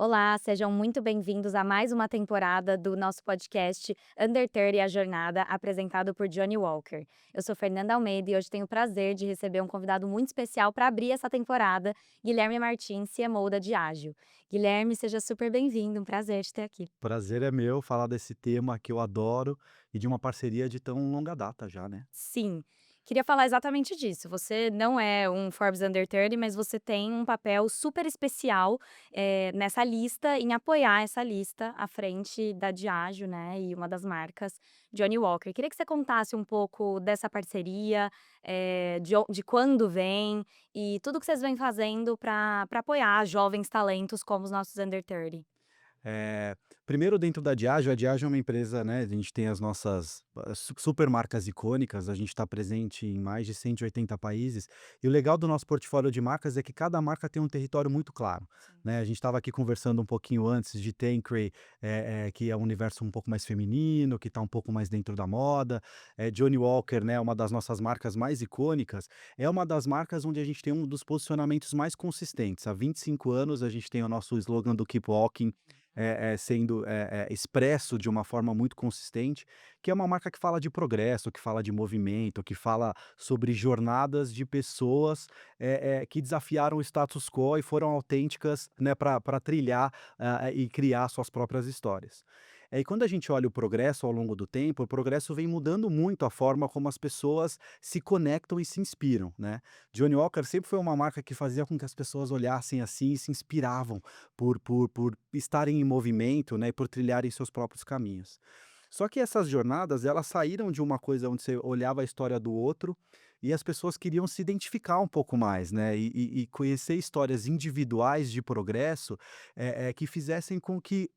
Olá, sejam muito bem-vindos a mais uma temporada do nosso podcast Under 30 A Jornada, apresentado por Johnny Walker. Eu sou Fernanda Almeida e hoje tenho o prazer de receber um convidado muito especial para abrir essa temporada, Guilherme Martins, CMO da Diageo. Guilherme, seja super bem-vindo, um prazer te ter aqui. Prazer é meu falar desse tema que eu adoro e de uma parceria de tão longa data já, né. Sim, queria falar exatamente disso. Você não é um Forbes Under 30, mas você tem um papel super especial, nessa lista, em apoiar essa lista à frente da Diageo, né, e uma das marcas, Johnnie Walker. Queria que você contasse um pouco dessa parceria, de quando vem e tudo que vocês vêm fazendo para apoiar jovens talentos como os nossos Under 30. Primeiro dentro da Diageo, a Diageo é uma empresa, né, a gente tem as nossas super marcas icônicas, a gente está presente em mais de 180 países, e o legal do nosso portfólio de marcas é que cada marca tem um território muito claro, Sim. né. A gente estava aqui conversando um pouquinho antes de Tanqueray, que é um universo um pouco mais feminino, que está um pouco mais dentro da moda. Johnnie Walker, né, uma das nossas marcas mais icônicas, é uma das marcas onde a gente tem um dos posicionamentos mais consistentes. Há 25 anos a gente tem o nosso slogan do Keep Walking, sendo, expresso de uma forma muito consistente, que é uma marca que fala de progresso, que fala de movimento, que fala sobre jornadas de pessoas, que desafiaram o status quo e foram autênticas, né, para trilhar, e criar suas próprias histórias. E quando a gente olha o progresso ao longo do tempo, o progresso vem mudando muito a forma como as pessoas se conectam e se inspiram, né. Johnnie Walker sempre foi uma marca que fazia com que as pessoas olhassem assim e se inspiravam por estarem em movimento, né, e por trilharem seus próprios caminhos. Só que essas jornadas, elas saíram de uma coisa onde você olhava a história do outro, e as pessoas queriam se identificar um pouco mais, né, e conhecer histórias individuais de progresso, que fizessem com que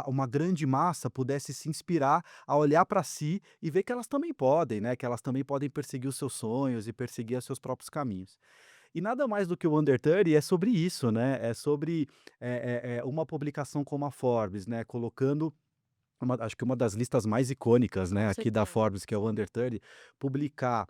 uma grande massa pudesse se inspirar a olhar para si e ver que elas também podem, né, que elas também podem perseguir os seus sonhos e perseguir os seus próprios caminhos. E nada mais do que o Under 30 é sobre isso, né, é sobre, uma publicação como a Forbes, né, colocando acho que uma das listas mais icônicas, Com né, aqui da certeza. Forbes, que é o Under 30, publicar,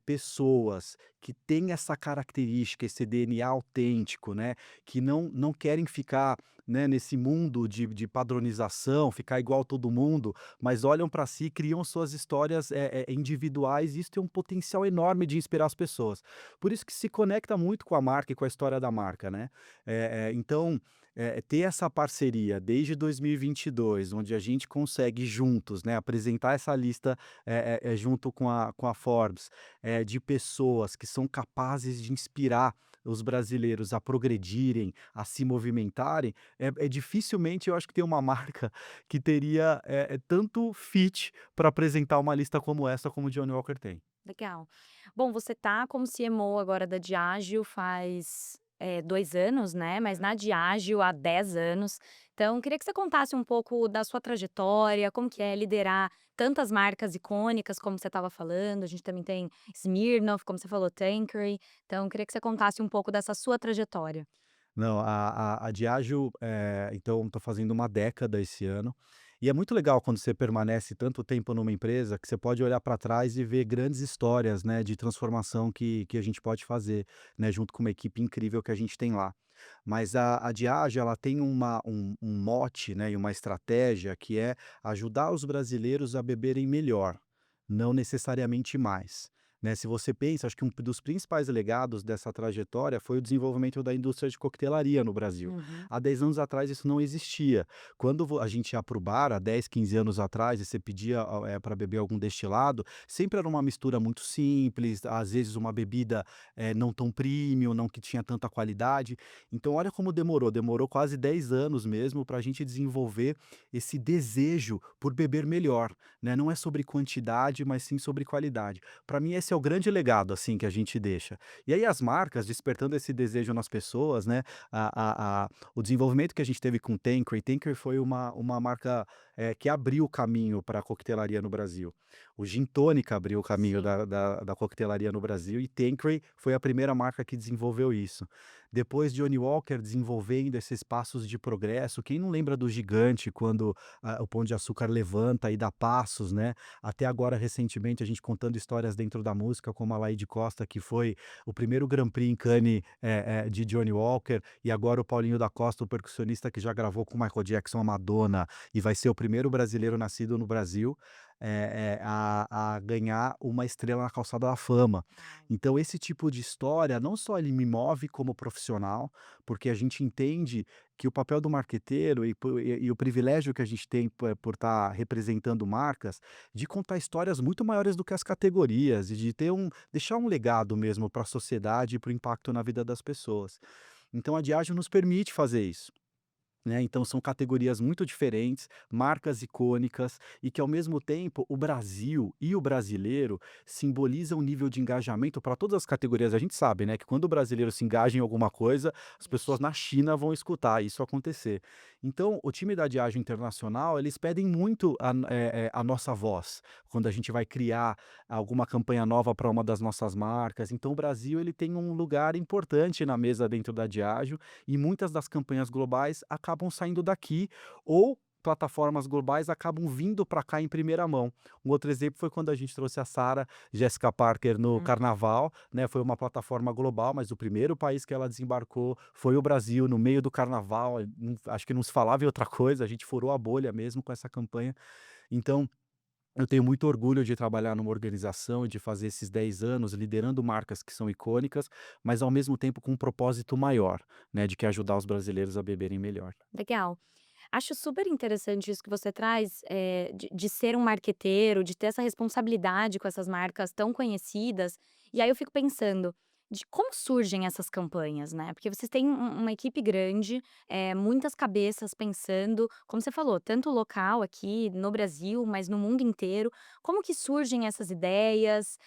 pessoas que têm essa característica, esse DNA autêntico, né, que não querem ficar, né, nesse mundo de padronização, ficar igual todo mundo, mas olham para si, criam suas histórias, individuais, e isso tem um potencial enorme de inspirar as pessoas. Por isso que se conecta muito com a marca e com a história da marca, né. Então, ter essa parceria desde 2022, onde a gente consegue juntos, né, apresentar essa lista, junto com a Forbes, de pessoas que são capazes de inspirar os brasileiros a progredirem, a se movimentarem, dificilmente eu acho que tem uma marca que teria, tanto fit para apresentar uma lista como essa, como o Johnnie Walker tem. Legal. Bom, você tá como CMO agora da Diageo faz, 2 anos, né, mas na Diageo há 10 anos. Então queria que você contasse um pouco da sua trajetória, como que é liderar tantas marcas icônicas como você estava falando, a gente também tem Smirnoff, como você falou, Tanqueray. Então queria que você contasse um pouco dessa sua trajetória. Não, a Diageo, então estou fazendo uma década esse ano, e é muito legal quando você permanece tanto tempo numa empresa, que você pode olhar para trás e ver grandes histórias, né, de transformação que a gente pode fazer, né, junto com uma equipe incrível que a gente tem lá. Mas a Diageo, ela tem um mote, né, e uma estratégia que é ajudar os brasileiros a beberem melhor, não necessariamente mais. Né, se você pensa, acho que um dos principais legados dessa trajetória foi o desenvolvimento da indústria de coquetelaria no Brasil. Uhum. Há 10 anos atrás isso não existia. Quando a gente ia para o bar, há 10, 15 anos atrás, e você pedia para beber algum destilado, sempre era uma mistura muito simples, às vezes uma bebida não tão premium, não que tinha tanta qualidade. Então olha como demorou quase 10 anos mesmo para a gente desenvolver esse desejo por beber melhor, né? Não é sobre quantidade, mas sim sobre qualidade. Para mim esse é o grande legado, assim, que a gente deixa. E aí as marcas despertando esse desejo nas pessoas, né, o desenvolvimento que a gente teve com Tanqueray foi uma marca, que abriu o caminho para a coquetelaria no Brasil. O Gin Tônica abriu o caminho Sim. da coquetelaria no Brasil e Tanqueray foi a primeira marca que desenvolveu isso. Depois Johnnie Walker desenvolvendo esses passos de progresso, quem não lembra do Gigante quando, o Pão de Açúcar levanta e dá passos, né, até agora recentemente a gente contando histórias dentro da música, como a Laíde Costa que foi o primeiro Grand Prix em Cannes, de Johnnie Walker, e agora o Paulinho da Costa, o percussionista que já gravou com Michael Jackson, a Madonna, e vai ser o primeiro brasileiro nascido no Brasil, a ganhar uma estrela na calçada da fama. Uau. Então esse tipo de história, não só ele me move como profissional, porque a gente entende que o papel do marqueteiro e o privilégio que a gente tem por estar representando marcas, de contar histórias muito maiores do que as categorias e de ter deixar um legado mesmo para a sociedade e para o impacto na vida das pessoas. Então a Diageo nos permite fazer isso. Né, então são categorias muito diferentes, marcas icônicas e que ao mesmo tempo o Brasil e o brasileiro simbolizam um nível de engajamento para todas as categorias. A gente sabe, né, que quando o brasileiro se engaja em alguma coisa, as pessoas na China vão escutar isso acontecer. Então o time da Diageo Internacional, eles pedem muito a nossa voz, quando a gente vai criar alguma campanha nova para uma das nossas marcas. Então o Brasil ele tem um lugar importante na mesa dentro da Diageo e muitas das campanhas globais acabam saindo daqui ou plataformas globais acabam vindo para cá em primeira mão. Um outro exemplo foi quando a gente trouxe a Sarah Jessica Parker no Hum. carnaval, né, foi uma plataforma global, mas o primeiro país que ela desembarcou foi o Brasil, no meio do carnaval, acho que não se falava em outra coisa, a gente furou a bolha mesmo com essa campanha. Então, eu tenho muito orgulho de trabalhar numa organização e de fazer esses 10 anos liderando marcas que são icônicas, mas ao mesmo tempo com um propósito maior, né, de que é ajudar os brasileiros a beberem melhor. Legal. Acho super interessante isso que você traz, de ser um marqueteiro, de ter essa responsabilidade com essas marcas tão conhecidas. E aí eu fico pensando, de como surgem essas campanhas, né, porque vocês têm uma equipe grande, muitas cabeças pensando, como você falou, tanto local aqui no Brasil, mas no mundo inteiro. Como que surgem essas ideias?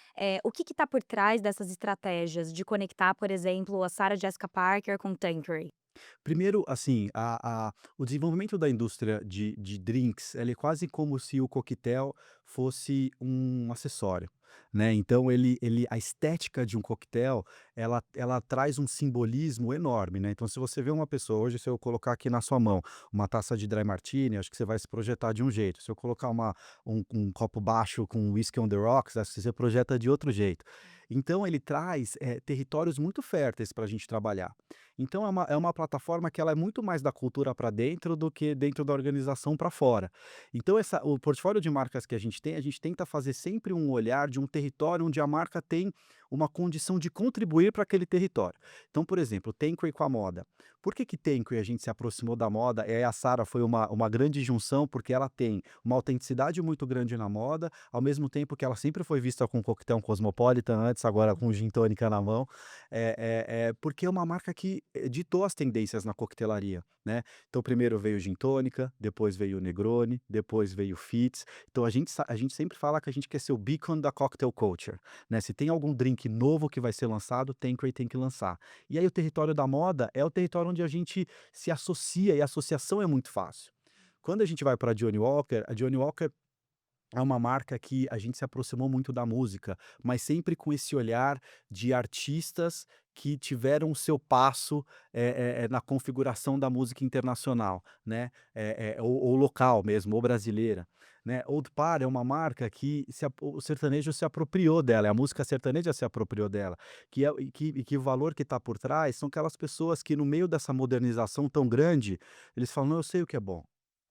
O que está por trás dessas estratégias de conectar, por exemplo, a Sarah Jessica Parker com Tanqueray? Primeiro, assim, o desenvolvimento da indústria de drinks, ela é quase como se o coquetel fosse um acessório, né, então a estética de um coquetel, ela traz um simbolismo enorme, né, então se você vê uma pessoa hoje, se eu colocar aqui na sua mão uma taça de dry martini, acho que você vai se projetar de um jeito, se eu colocar um copo baixo com whisky on the rocks, acho que você projeta de outro jeito. Então ele traz, territórios muito férteis para a gente trabalhar. Então é uma plataforma que ela é muito mais da cultura para dentro do que dentro da organização para fora. Então o portfólio de marcas que a gente tenta fazer sempre um olhar de um território onde a marca tem uma condição de contribuir para aquele território. Então, por exemplo, Tanqueray com a moda. Por que que Tanqueray a gente se aproximou da moda? A Sarah foi uma grande junção, porque ela tem uma autenticidade muito grande na moda, ao mesmo tempo que ela sempre foi vista com coquetel Cosmopolitan antes, agora com gin tônica na mão. Porque é uma marca que ditou as tendências na coquetelaria, né. Então primeiro veio o gin tônica, depois veio o Negroni, depois veio o Fitz. Então a gente sempre fala que a gente quer ser o beacon da cocktail culture, né. Se tem algum drink novo que vai ser lançado, Tanqueray tem que lançar. E aí o território da moda é o território onde a gente se associa e a associação é muito fácil. Quando a gente vai para a Johnnie Walker é uma marca que a gente se aproximou muito da música, mas sempre com esse olhar de artistas que tiveram o seu passo, na configuração da música internacional, né, ou local mesmo, ou brasileira, né. Old Par é uma marca que o sertanejo se apropriou dela, a música sertaneja se apropriou dela, que o valor que está por trás são aquelas pessoas que no meio dessa modernização tão grande, eles falam: "Não, eu sei o que é bom".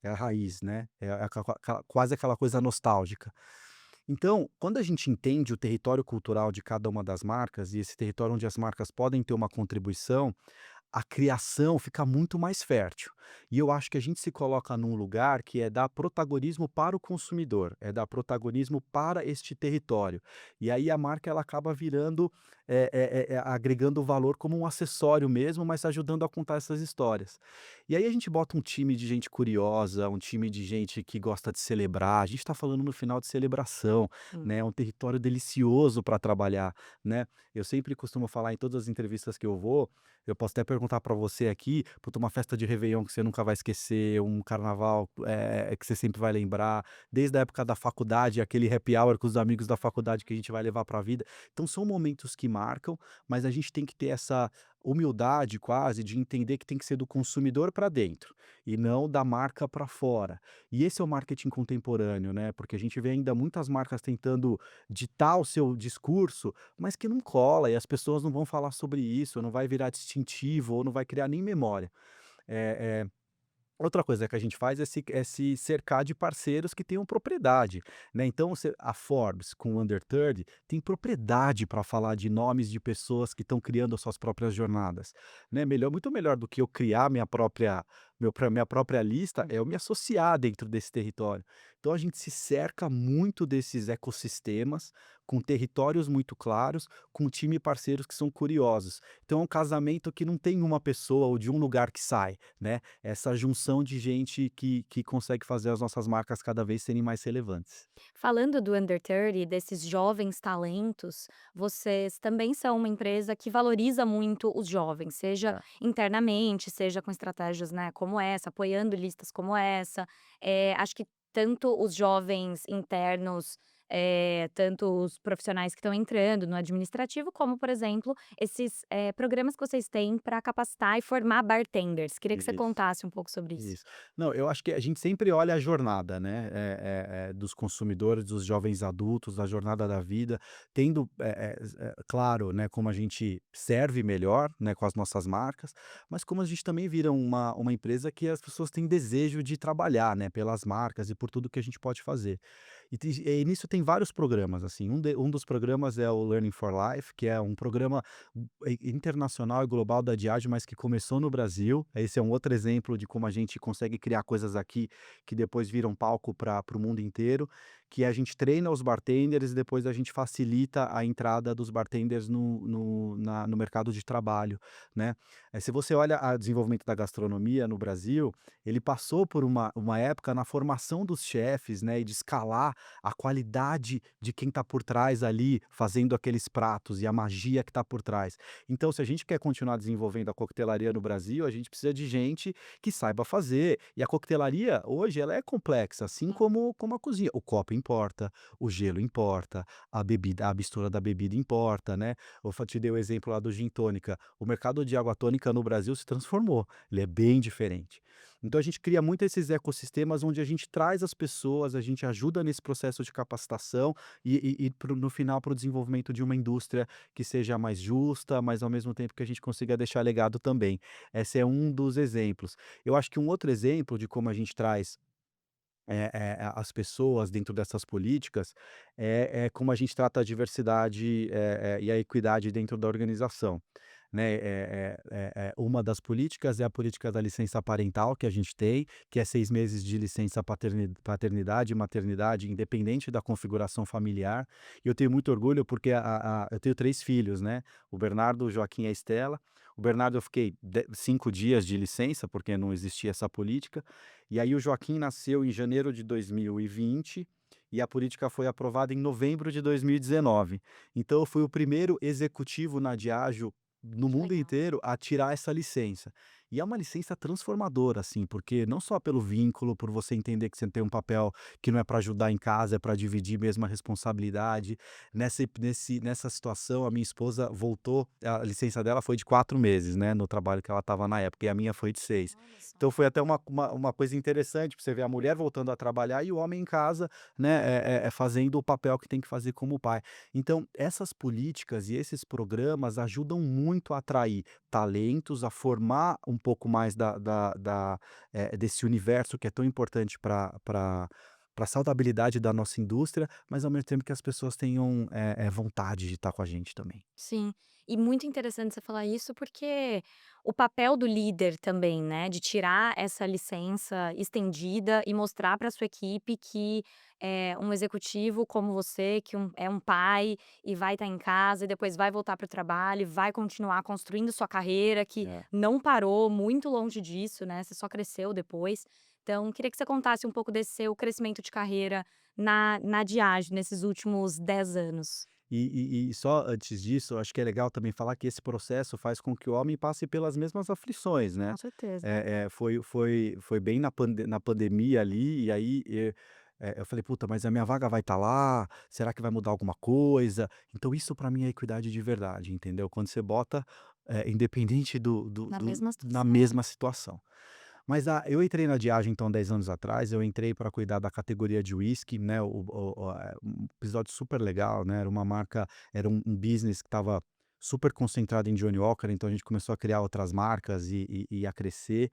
É a raiz, né, é quase aquela coisa nostálgica. Então, quando a gente entende o território cultural de cada uma das marcas, e esse território onde as marcas podem ter uma contribuição, a criação fica muito mais fértil. E eu acho que a gente se coloca num lugar que é dar protagonismo para o consumidor, é dar protagonismo para este território. E aí a marca ela acaba virando, agregando valor como um acessório mesmo, mas ajudando a contar essas histórias. E aí a gente bota um time de gente curiosa, um time de gente que gosta de celebrar. A gente está falando no final de celebração, Hum. né? É um território delicioso para trabalhar, né? Eu sempre costumo falar em todas as entrevistas que eu vou, eu posso até perguntar para você aqui, puta, uma festa de réveillon que você nunca vai esquecer, um carnaval, que você sempre vai lembrar, desde a época da faculdade, aquele happy hour com os amigos da faculdade que a gente vai levar para a vida. Então são momentos que marcam, mas a gente tem que ter essa humildade quase de entender que tem que ser do consumidor para dentro, e não da marca para fora. E esse é o marketing contemporâneo, né, porque a gente vê ainda muitas marcas tentando ditar o seu discurso, mas que não cola e as pessoas não vão falar sobre isso, não vai virar distintivo ou não vai criar nem memória. Eh Outra coisa que a gente faz é se cercar de parceiros que tenham propriedade, né, então a Forbes com o Under 30 tem propriedade para falar de nomes de pessoas que estão criando as suas próprias jornadas, né, muito melhor do que eu criar minha própria lista, é eu me associar dentro desse território. Então a gente se cerca muito desses ecossistemas, com territórios muito claros, com time e parceiros que são curiosos. Então é um casamento que não tem uma pessoa ou de um lugar que sai, né, essa junção de gente que consegue fazer as nossas marcas cada vez serem mais relevantes. Falando do Under 30, desses jovens talentos, vocês também são uma empresa que valoriza muito os jovens, seja É. internamente, seja com estratégias, né, como essa, apoiando listas como essa. Acho que tanto os jovens internos, tanto os profissionais que estão entrando no administrativo, como, por exemplo, esses, programas que vocês têm para capacitar e formar bartenders. Queria que você Isso. contasse um pouco sobre isso. Isso. Não, eu acho que a gente sempre olha a jornada, né, dos consumidores, dos jovens adultos, a jornada da vida, tendo, claro, né, como a gente serve melhor, né, com as nossas marcas, mas como a gente também vira uma empresa que as pessoas têm desejo de trabalhar, né, pelas marcas e por tudo que a gente pode fazer. E nisso tem vários programas, assim, um dos programas é o Learning for Life, que é um programa internacional e global da Diageo, mas que começou no Brasil. Esse é um outro exemplo de como a gente consegue criar coisas aqui que depois viram palco para o mundo inteiro, que a gente treina os bartenders e depois a gente facilita a entrada dos bartenders no mercado de trabalho, né. Se você olha o desenvolvimento da gastronomia no Brasil, ele passou por uma época na formação dos chefes, né, e de escalar a qualidade de quem está por trás ali, fazendo aqueles pratos e a magia que está por trás. Então, se a gente quer continuar desenvolvendo a coquetelaria no Brasil, a gente precisa de gente que saiba fazer. E a coquetelaria, hoje, ela é complexa, assim como a cozinha. O copo importa, o gelo importa, a bebida, a mistura da bebida importa, né? Te dei o exemplo lá do gin tônica. O mercado de água tônica no Brasil se transformou. Ele é bem diferente. Então a gente cria muito esses ecossistemas onde a gente traz as pessoas, a gente ajuda nesse processo de capacitação no final para o desenvolvimento de uma indústria que seja mais justa, mas ao mesmo tempo que a gente consiga deixar legado também. Esse é um dos exemplos. Eu acho que um outro exemplo de como a gente traz as pessoas dentro dessas políticas é como a gente trata a diversidade, e a equidade dentro da organização, né. Uma das políticas é a política da licença parental que a gente tem, que é 6 meses de licença paternidade e maternidade, independente da configuração familiar. E eu tenho muito orgulho porque eu tenho 3 filhos, né, o Bernardo, o Joaquim e a Estela. O Bernardo eu fiquei 5 dias de licença, porque não existia essa política, e aí o Joaquim nasceu em janeiro de 2020 e a política foi aprovada em novembro de 2019. Então eu fui o primeiro executivo na Diageo no Que mundo legal. inteiro a tirar essa licença. E é uma licença transformadora, assim, porque não só pelo vínculo, por você entender que você tem um papel que não é para ajudar em casa, é para dividir mesmo a responsabilidade. Nessa situação, a minha esposa voltou, a licença dela foi de 4 meses, né, no trabalho que ela estava na época, e a minha foi de 6. Olha só. Então foi até uma coisa interessante pra você ver a mulher voltando a trabalhar e o homem em casa, né, fazendo o papel que tem que fazer como pai. Então essas políticas e esses programas ajudam muito a atrair talentos, a formar um pouco mais desse universo que é tão importante para a saudabilidade da nossa indústria, mas ao mesmo tempo que as pessoas tenham, vontade de estar com a gente também. Sim, e muito interessante você falar isso, porque o papel do líder também, né, de tirar essa licença estendida e mostrar para sua equipe que é um executivo como você, que é um pai e vai estar em casa e depois vai voltar para o trabalho, e vai continuar construindo sua carreira, que É. não parou, muito longe disso, né, você só cresceu depois. Então, queria que você contasse um pouco desse seu crescimento de carreira na Diageo nesses últimos 10 anos. E só antes disso, eu acho que é legal também falar que esse processo faz com que o homem passe pelas mesmas aflições, né. Com certeza. Foi bem na pandemia ali, e aí, eu falei: "Puta, mas a minha vaga vai estar lá? Será que vai mudar alguma coisa?". Então isso pra mim é equidade de verdade, entendeu? Quando você bota, independente Na mesma na situação. mesma situação. Mas eu entrei na Diageo, então, 10 anos atrás. Eu entrei para cuidar da categoria de whisky, né, um episódio super legal, né, era uma marca, era um business que estava super concentrado em Johnnie Walker, então a gente começou a criar outras marcas e a crescer.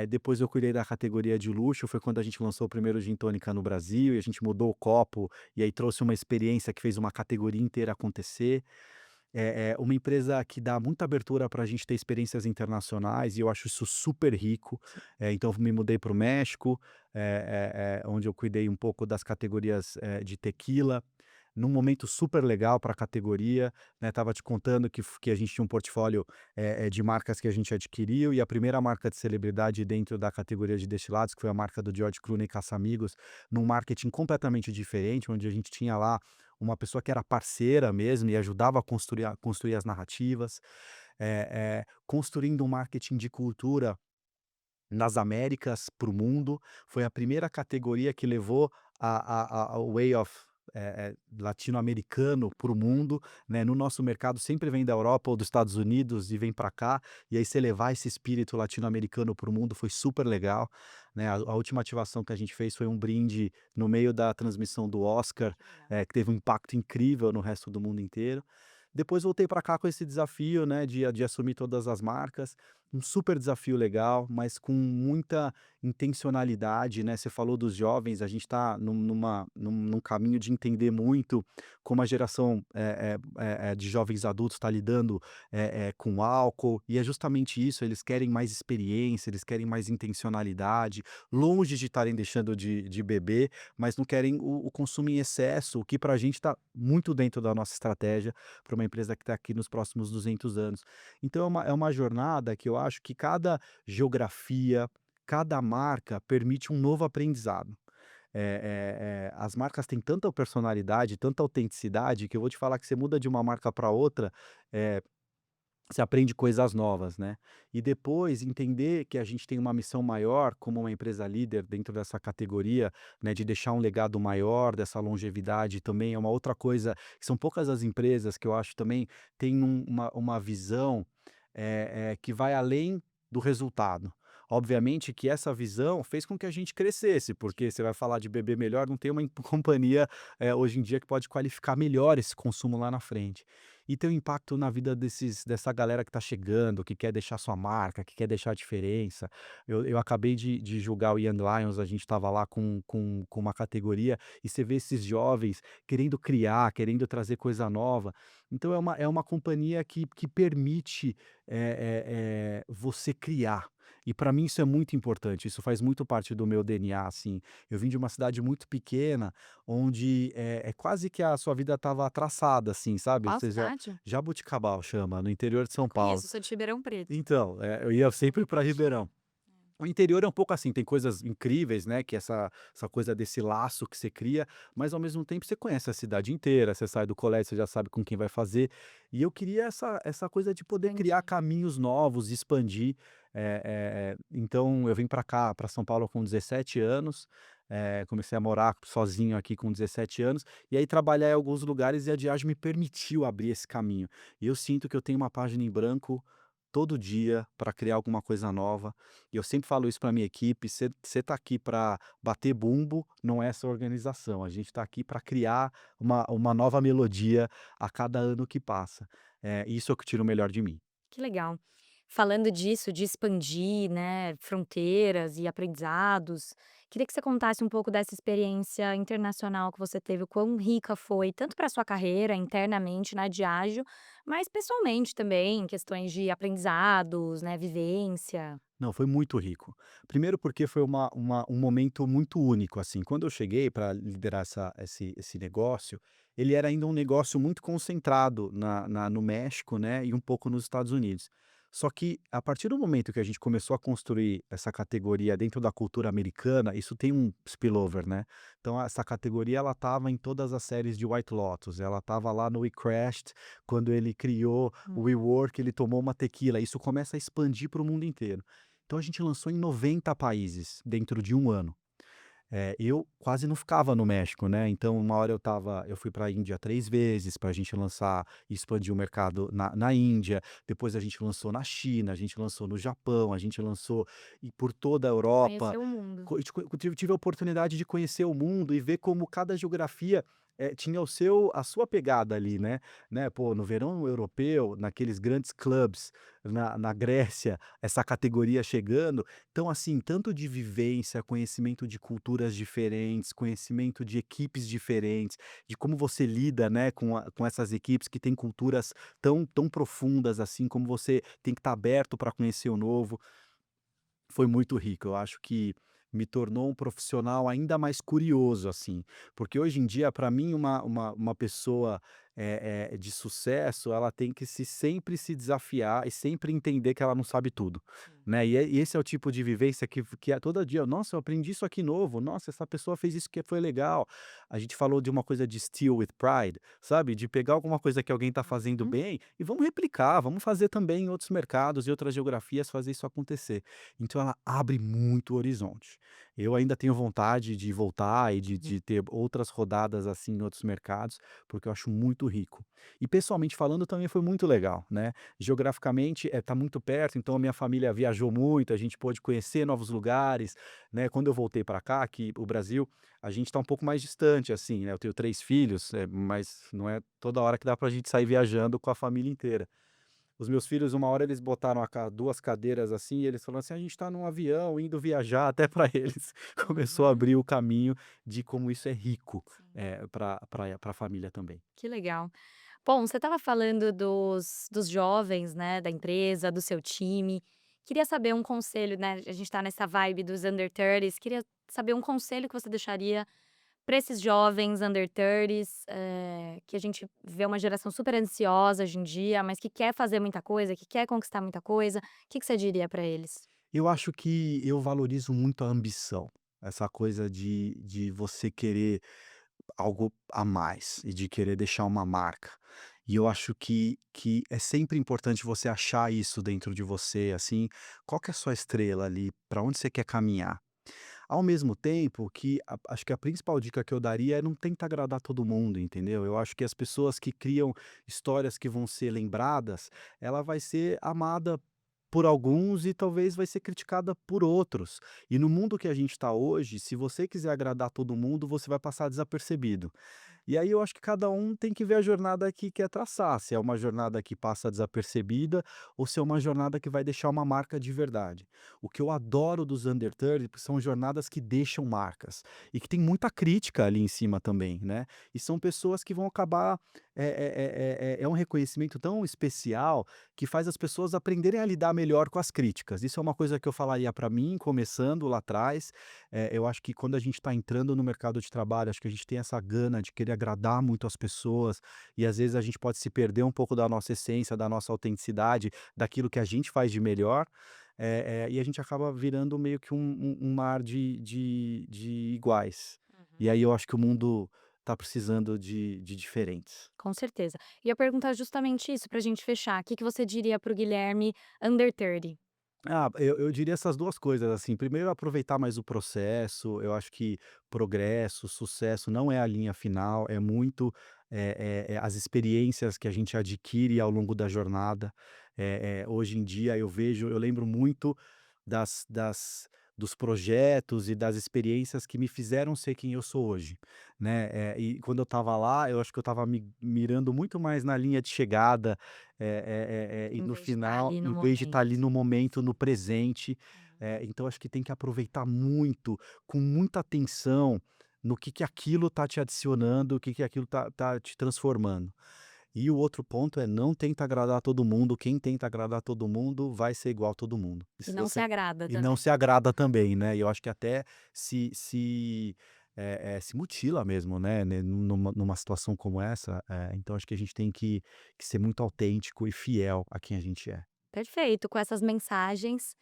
Depois eu cuidei da categoria de luxo, foi quando a gente lançou o primeiro gin tônica no Brasil, e a gente mudou o copo, e aí trouxe uma experiência que fez uma categoria inteira acontecer. É uma empresa que dá muita abertura para a gente ter experiências internacionais, e eu acho isso super rico. Sim. Então eu me mudei para o México, onde eu cuidei um pouco das categorias, de tequila, num momento super legal para a categoria, né. Estava te contando que a gente tinha um portfólio, de marcas que a gente adquiriu, e a primeira marca de celebridade dentro da categoria de destilados, que foi a marca do George Clooney, Casamigos, num marketing completamente diferente, onde a gente tinha lá uma pessoa que era parceira mesmo e ajudava a construir as narrativas, construindo um marketing de cultura nas Américas para o mundo. Foi a primeira categoria que levou o way of, latino-americano para o mundo, né. No nosso mercado sempre vem da Europa ou dos Estados Unidos e vem para cá, e aí você levar esse espírito latino-americano para o mundo foi super legal, né. A última ativação que a gente fez foi um brinde no meio da transmissão do Oscar, Que legal. que teve um impacto incrível no resto do mundo inteiro. Depois voltei para cá com esse desafio, né, de assumir todas as marcas, um super desafio legal, mas com muita intencionalidade, né. Você falou dos jovens, a gente está num caminho de entender muito como a geração, de jovens adultos está lidando, com álcool, e é justamente isso. Eles querem mais experiência, eles querem mais intencionalidade, longe de estarem deixando de beber, mas não querem o consumo em excesso, o que para a gente está muito dentro da nossa estratégia, para uma empresa que está aqui nos próximos 200 anos. Então é uma jornada que eu acho que cada geografia, cada marca permite um novo aprendizado. As marcas têm tanta personalidade, tanta autenticidade, que eu vou te falar que você muda de uma marca para outra, eh você aprende coisas novas, né. E depois entender que a gente tem uma missão maior como uma empresa líder dentro dessa categoria, né, de deixar um legado maior, dessa longevidade também é uma outra coisa, que são poucas as empresas que eu acho também têm uma visão, que vai além do resultado. Obviamente que essa visão fez com que a gente crescesse, porque você vai falar de beber melhor, não tem uma companhia, hoje em dia, que pode qualificar melhor esse consumo lá na frente. E tem um impacto na vida dessa galera que está chegando, que quer deixar sua marca, que quer deixar a diferença. Eu acabei de julgar o Young Lions, a gente estava lá com uma categoria, e você vê esses jovens querendo criar, querendo trazer coisa nova. Então é uma companhia que permite, você criar. E para mim isso é muito importante, isso faz muito parte do meu DNA, assim. Eu vim de uma cidade muito pequena, onde é quase que a sua vida estava traçada, assim, sabe. Qual Você já cidade? Jabuticabal chama, no interior de Eu São Paulo. conheço, sou de Ribeirão Preto. Então, eu ia sempre para Ribeirão. O interior é um pouco assim, tem coisas incríveis, né, que essa coisa desse laço que você cria, mas ao mesmo tempo você conhece a cidade inteira, você sai do colégio, você já sabe com quem vai fazer. E eu queria essa coisa de poder criar Entendi. caminhos novos, expandir. Então eu vim para cá, para São Paulo com 17 anos, comecei a morar sozinho aqui com 17 anos, e aí trabalhar em alguns lugares, e a Diageo me permitiu abrir esse caminho. E eu sinto que eu tenho uma página em branco todo dia para criar alguma coisa nova. E eu sempre falo isso para minha equipe: "Você tá aqui para bater bumbo, não é essa organização. A gente está aqui para criar uma nova melodia a cada ano que passa". Isso é o que tira o melhor de mim. Que legal. Falando disso, de expandir, né, fronteiras e aprendizados, queria que você contasse um pouco dessa experiência internacional que você teve, o quão rica foi, tanto para sua carreira internamente na Diageo, mas pessoalmente também, em questões de aprendizados, né, vivência. Não, foi muito rico. Primeiro porque foi um momento muito único, assim. Quando eu cheguei para liderar esse negócio, ele era ainda um negócio muito concentrado no México, né, e um pouco nos Estados Unidos. Só que a partir do momento que a gente começou a construir essa categoria dentro da cultura americana, isso tem um spillover, né. Então essa categoria ela estava em todas as séries de White Lotus, ela estava lá no We Crashed, quando ele criou o Hum. WeWork, ele tomou uma tequila, isso começa a expandir para o mundo inteiro. Então a gente lançou em 90 países dentro de um ano. Eu quase não ficava no México, né, então uma hora eu fui para a Índia 3 vezes para a gente lançar e expandir o mercado na Índia, depois a gente lançou na China, a gente lançou no Japão, a gente lançou e por toda a Europa. Conhecer o mundo. Tive a oportunidade de conhecer o mundo e ver como cada geografia, tinha a sua pegada ali, né, pô, no verão europeu, naqueles grandes clubes, na Grécia, essa categoria chegando, então, assim, tanto de vivência, conhecimento de culturas diferentes, conhecimento de equipes diferentes, de como você lida, né, com essas equipes que têm culturas tão profundas, assim, como você tem que estar aberto para conhecer o novo. Foi muito rico, eu acho que me tornou um profissional ainda mais curioso, assim, porque hoje em dia para mim uma pessoa, de sucesso, ela tem que sempre se desafiar e sempre entender que ela não sabe tudo, Sim. né, e esse é o tipo de vivência que é todo dia: "Nossa, eu aprendi isso aqui novo, nossa, essa pessoa fez isso que foi legal". A gente falou de uma coisa de steal with pride, sabe, de pegar alguma coisa que alguém está fazendo Uhum. bem e vamos replicar, vamos fazer também em outros mercados e outras geografias, fazer isso acontecer. Então ela abre muito o horizonte. Eu ainda tenho vontade de voltar e de Uhum. de ter outras rodadas, assim, em outros mercados, porque eu acho muito rico. E pessoalmente falando também foi muito legal, né. Geograficamente, tá muito perto, então a minha família viajou muito, a gente pôde conhecer novos lugares, né. Quando eu voltei para cá, que o Brasil, a gente está um pouco mais distante, assim, né, eu tenho 3 filhos, mas não é toda hora que dá pra gente sair viajando com a família inteira. Os meus filhos, uma hora eles botaram a ca 2 cadeiras, assim, e eles falaram assim: "A gente está num avião indo viajar", até para eles começou a Uhum. abrir o caminho de como isso é rico, Sim. para a família também. Que legal. Bom, você estava falando dos jovens, né, da empresa, do seu time. Queria saber um conselho, né, a gente está nessa vibe dos under 30s, queria saber um conselho que você deixaria para esses jovens under 30s, que a gente vê uma geração super ansiosa hoje em dia, mas que quer fazer muita coisa, que quer conquistar muita coisa. O que que você diria para eles? Eu acho que eu valorizo muito a ambição, essa coisa de você querer algo a mais e de querer deixar uma marca. E eu acho que é sempre importante você achar isso dentro de você, assim, qual que é a sua estrela ali, para onde você quer caminhar. Ao mesmo tempo que acho que a principal dica que eu daria é não tenta agradar todo mundo, entendeu. Eu acho que as pessoas que criam histórias que vão ser lembradas, ela vai ser amada por alguns e talvez vai ser criticada por outros. E no mundo que a gente está hoje, se você quiser agradar todo mundo, você vai passar desapercebido. E aí eu acho que cada um tem que ver a jornada que quer traçar, se é uma jornada que passa desapercebida ou se é uma jornada que vai deixar uma marca de verdade. O que eu adoro dos Under 30 são jornadas que deixam marcas e que tem muita crítica ali em cima também, né? E são pessoas que vão acabar. É um reconhecimento tão especial que faz as pessoas aprenderem a lidar melhor com as críticas. Isso é uma coisa que eu falaria para mim, começando lá atrás. Eu acho que quando a gente está entrando no mercado de trabalho, acho que a gente tem essa gana de querer agradar muito as pessoas e às vezes a gente pode se perder um pouco da nossa essência, da nossa autenticidade, daquilo que a gente faz de melhor, e a gente acaba virando meio que um mar de iguais. E Uhum. aí eu acho que o mundo está precisando de diferentes. Com certeza. Ia perguntar justamente isso pra gente fechar. O que que você diria para o Guilherme under 30? Eu diria essas 2 coisas, assim, primeiro aproveitar mais o processo, eu acho que progresso, sucesso não é a linha final, é muito, as experiências que a gente adquire ao longo da jornada. Hoje em dia eu lembro muito das dos projetos e das experiências que me fizeram ser quem eu sou hoje, né, e quando eu estava lá, eu acho que eu estava me mirando muito mais na linha de chegada, e Em no vez de estar final, ali no em vez de estar ali momento. no momento, no presente, Uhum. então acho que tem que aproveitar muito, com muita atenção, no que aquilo tá te adicionando, o que aquilo tá te transformando. E o outro ponto é não tenta agradar todo mundo, quem tenta agradar todo mundo vai ser igual a todo mundo. E E se não se você agrada e não também. se agrada também, né, e eu acho que até se mutila mesmo, né, numa situação como essa, então acho que a gente tem que ser muito autêntico e fiel a quem a gente é. Perfeito, com essas mensagens,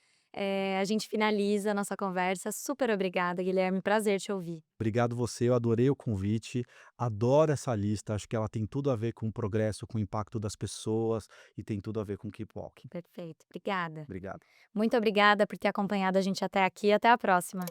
a gente finaliza a nossa conversa. Super obrigada, Guilherme, prazer te ouvir. Obrigado você, eu adorei o convite, adoro essa lista, acho que ela tem tudo a ver com o progresso, com o impacto das pessoas e tem tudo a ver com Keep Walking. Perfeito, obrigada. Obrigado. Muito obrigada por ter acompanhado a gente até aqui, até a próxima.